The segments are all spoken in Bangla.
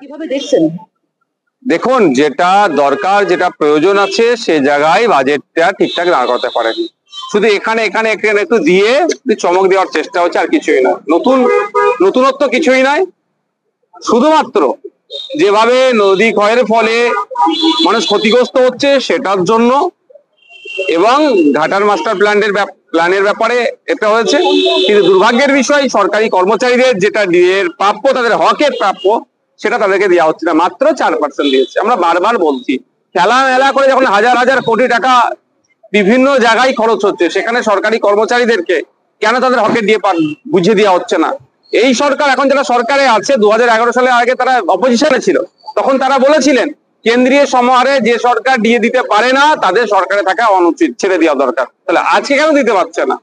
কিভাবে দেখছেন? দেখুন, যেটা দরকার, যেটা প্রয়োজন আছে সে জায়গায় বাজেটটা ঠিকঠাক দাঁড় করতে পারেনি। শুধু এখানে এখানে একটু দিয়ে চমক দেওয়ার চেষ্টা হচ্ছে, আর কিছুই না। নতুনত্ব কিছুই নাই। শুধুমাত্র যেভাবে নদী ক্ষয়ের ফলে মানুষ ক্ষতিগ্রস্ত হচ্ছে সেটার জন্য, এবং ঘাটার মাস্টার প্ল্যানের ব্যাপারে এটা হয়েছে। কিন্তু দুর্ভাগ্যের বিষয়, সরকারি কর্মচারীদের যেটা প্রাপ্য, তাদের হকের প্রাপ্য, সেটা তাদেরকে দেওয়া হচ্ছে না। মাত্র 4% দিয়েছে। আমরা বারবার বলছি, খেলা মেলা করে যখন হাজার হাজার কোটি টাকা বিভিন্ন জায়গায় খরচ হচ্ছে, সেখানে সরকারি কর্মচারীদেরকে কেন তাদের হকের দিয়ে বুঝিয়ে দেওয়া হচ্ছে না? এই সরকার, এখন যারা সরকারে আছে, 2011 সালের আগে তারা অপোজিশনে ছিল, তখন তারা বলেছিলেন কেন্দ্রীয় সমাহারে যে সরকার দিয়ে দিতে পারে না তাদের সরকারে থাকা অনুচিত, ছেড়ে দেওয়া দরকার। তাহলে আজকে কেন দিতে পারছে না?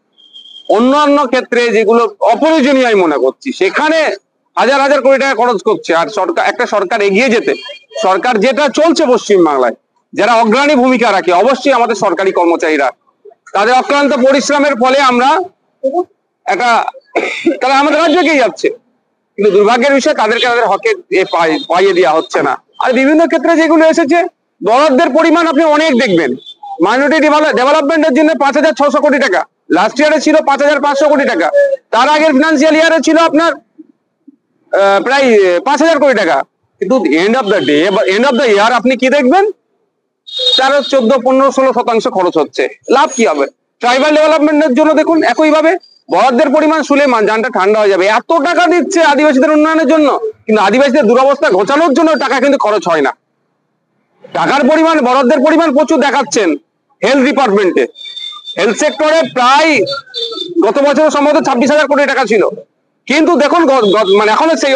অন্যান্য ক্ষেত্রে যেগুলো অপ্রয়োজনীয় আমি মনে করছি, সেখানে হাজার হাজার কোটি টাকা খরচ করছে। আর একটা সরকার এগিয়ে যেতে, সরকার যেটা চলছে পশ্চিমবাংলায়, যারা অগ্রণী ভূমিকা রাখে অবশ্যই আমাদের সরকারি কর্মচারীরা, তাদের অক্লান্ত পরিশ্রমের ফলে আমরা তারা আমাদের রাজ্য এগিয়ে যাচ্ছে। কিন্তু দুর্ভাগ্যের বিষয়, তাদেরকে তাদের হকের পাইয়ে দেওয়া হচ্ছে না। আর বিভিন্ন ক্ষেত্রে যেগুলো এসেছে, বরাদ্দের পরিমাণ আপনি অনেক দেখবেন। মাইনরিটি ডেভেলপমেন্টের জন্য 5,600 কোটি টাকা, লাস্ট ইয়ারে ছিল 5,500 কোটি টাকা, তার আগের ফিনান্সিয়াল ইয়ারে ছিল আপনার প্রায় 5,000 কোটি টাকা। কিন্তু এন্ড অফ দ্য ইয়ার আপনি কি দেখবেন? 13, 14, 15, 16% খরচ হচ্ছে। লাভ কি হবে? ট্রাইবাল ডেভেলপমেন্টের জন্য দেখুন, একইভাবে বরাদ্দের পরিমাণ শুলে জানটা ঠান্ডা হয়ে যাবে। এত টাকা দিচ্ছে আদিবাসীদের উন্নয়নের জন্য, কিন্তু আদিবাসীদের দুরবস্থা ঘোচানোর জন্য টাকা কিন্তু খরচ হয় না। টাকার পরিমাণ, বরাদ্দের পরিমাণ প্রচুর দেখাচ্ছেন হেলথ ডিপার্টমেন্টে। হেলথ সেক্টরে প্রায় গত বছর সম্ভবত 26,000 কোটি টাকা ছিল। কিন্তু দেখুন, মানে এখনো সেই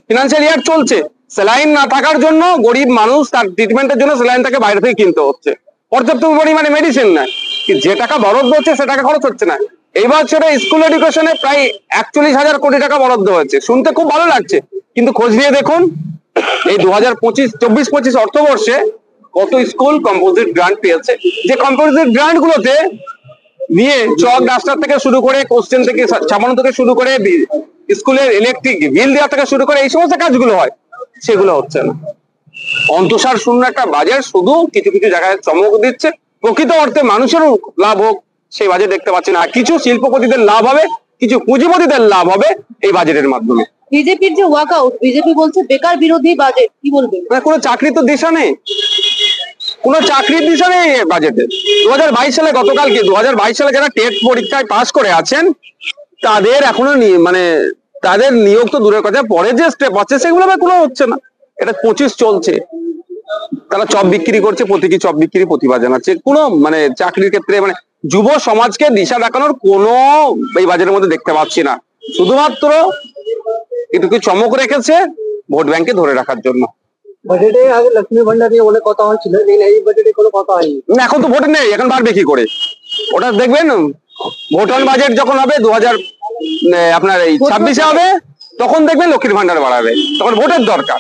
ফিনান্সিয়াল ইয়ার চলছে, স্যালাইন না থাকার জন্য গরিব মানুষ তার ট্রিটমেন্টের জন্য স্যালাইন তাকে বাইরে থেকে কিনতে হচ্ছে। পর্যাপ্ত পরিমাণে মেডিসিন নাই, যে টাকা বরাদ্দ হচ্ছে সে টাকা খরচ হচ্ছে না। এই বছরে স্কুল এডুকেশনে প্রায় 41,000 কোটি টাকা বরাদ্দ হয়েছে। শুনতে খুব ভালো লাগছে, কিন্তু খোঁজ নিয়ে দেখুন এই 2024-25 অর্থবর্ষে কত স্কুল কম্পোজিট গ্রান্ট পেয়েছে। যে কম্পোজিট গ্রান্ট গুলোতে নিয়ে চক ডাস্টার থেকে শুরু করে, কোশ্চেন থেকে ছাপানো থেকে শুরু করে, স্কুলের ইলেকট্রিক বিল দেওয়া থেকে শুরু করে এই সমস্ত কাজগুলো হয়, সেগুলো হচ্ছে না। অন্তঃসার শূন্য একটা বাজেট, শুধু কিছু কিছু জায়গায় চমক দিচ্ছে। প্রকৃত অর্থে মানুষেরও লাভ হোক সেই বাজেট দেখতে পাচ্ছি না। কিছু শিল্পপতিদের লাভ হবে, কিছু পুঁজিপতিদের লাভ হবে এই বাজেটের মাধ্যমে। বিজেপির যে ওয়াকআউট, বিজেপি বলছে বেকার বিরোধী বাজেট, কি বলবেন? কোনো চাকরি তো দিশা নেই, কোনো চাকরির দিশা নেই বাজেটে। 2022 সালে, গতকালকে 2022 সালে যারা টেট পরীক্ষায় পাশ করে আছেন, তাদের এখনো মানে তাদের নিয়োগ তো দূরের কথা, পরে যে স্টেপ আছে সেগুলো কোনো হচ্ছে না। এটা 25 চলছে, তারা চপ বিক্রি করছে, প্রতীকী চপ বিক্রি প্রতিভা জানাচ্ছে। কোনো মানে চাকরির ক্ষেত্রে মানে যুব সমাজকে দিশা দেখানোর কোনো এই বাজেটের মধ্যে দেখতে পাচ্ছি না। শুধুমাত্র এটুকু চমক রেখেছে ভোট ব্যাংকে ধরে রাখার জন্য। বাজেটে আগে লক্ষ্মী ভান্ডার নিয়ে অনেক কথা হচ্ছিল, এই বাজেটে কোনো কথা হয়নি। এখন তো ভোট নেই, এখন বাড়বে কি করে? ওটা দেখবেন ভোটার বাজেট যখন হবে 2026 হবে, তখন দেখবেন লক্ষ্মীর ভান্ডার বাড়াবে। তখন ভোটের দরকার।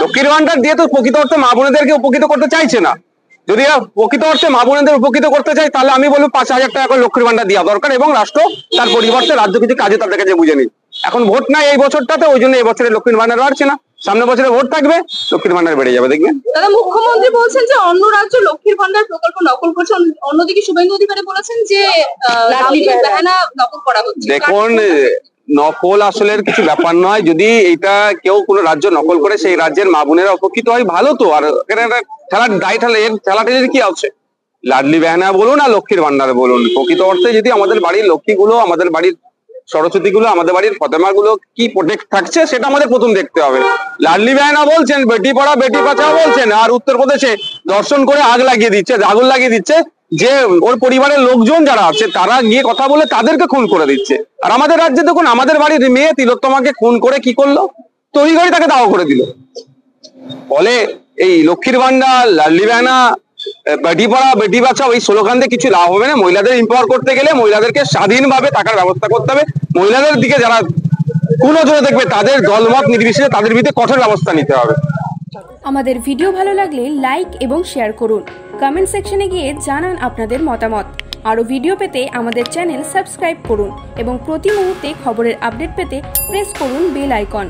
লক্ষ্মীর ভান্ডার দিয়ে তো প্রকৃত অর্থে মা বোনেদেরকে উপকৃত করতে চাইছে না। যদি প্রকৃত অর্থে মা বোনেদের উপকৃত করতে চাই, তাহলে আমি বলবো 5,000 টাকা করে লক্ষ্মীর ভান্ডার দেওয়া দরকার, এবং রাষ্ট্র তার পরিবর্তে রাজ্য কিছু কাজে তাদের কাছে বুঝে নিন। এখন ভোট নাই এই বছরটাতে, ওই জন্য এই বছরে লক্ষ্মীর ভান্ডার বাড়ছে না। সামনে বছরে ভোট থাকবে, লক্ষ্মীর ভান্ডার বেড়ে যাবে, দেখবেন। দাদা, মুখ্যমন্ত্রী বলছেন যে অন্য রাজ্য লক্ষ্মীর ভান্ডার প্রকল্প নকল করছে, অন্যদিকে শুভেন্দু অধিকারী বলেছেন যে লাডলি বাহানা নকল করা হচ্ছে। দেখুন, নকল আসলের কিছু ব্যাপার নয়। যদি এটা কেউ কোনো রাজ্য নকল করে, সেই রাজ্যের মা বোনেরা উপকৃত হয়, ভালো তো। আর ঠেলাঠেলির কি আছে? লাডলি বাহানা বলুন আর লক্ষ্মীর ভান্ডার বলুন, প্রকৃত অর্থে যদি আমাদের বাড়ির লক্ষ্মীগুলো, আমাদের বাড়ির সরস্বতী গুলো, আমাদের বাড়ির ফতেমা গুলো কি প্রোটেক্ট থাকছে, সেটা আমাদের প্রথম দেখতে হবে। লাডলি বাহানা বলছেন, বেটি পড়া বেটি বাঁচাও বলছেন, আর উত্তরপ্রদেশে দর্শন করে আগুন লাগিয়ে দিচ্ছে যে ওর পরিবারের লোকজন যারা আছে তারা গিয়ে কথা বলে তাদেরকে খুন করে দিচ্ছে। আর আমাদের রাজ্যে দেখুন, আমাদের বাড়ির মেয়ে তিলোত্তমাকে খুন করে কি করলো? তড়িঘড়ি তাকে দাও করে দিল। ফলে এই লক্ষ্মীর ভান্ডার, লাডলি বাহানা, বেটি পড়া বেটি বাঁচাও এই স্লোগান দিয়ে কিছু লাভ হবে না। মহিলাদের এম্পাওয়ার করতে গেলে মহিলাদেরকে স্বাধীনভাবে টাকার ব্যবস্থা করতে হবে। মহিলাদের দিকে যারা কুনজরে দেখবে, তাদের দলমত নির্বিশেষে তাদের বিরুদ্ধে কঠোর ব্যবস্থা নিতে হবে। আমাদের ভিডিও ভালো লাগলে লাইক এবং শেয়ার করুন। কমেন্ট সেকশনে গিয়ে জানান আপনাদের মতামত। আরও ভিডিও পেতে আমাদের চ্যানেল সাবস্ক্রাইব করুন এবং প্রতি মুহূর্তে খবরের আপডেট পেতে প্রেস করুন বেল আইকন।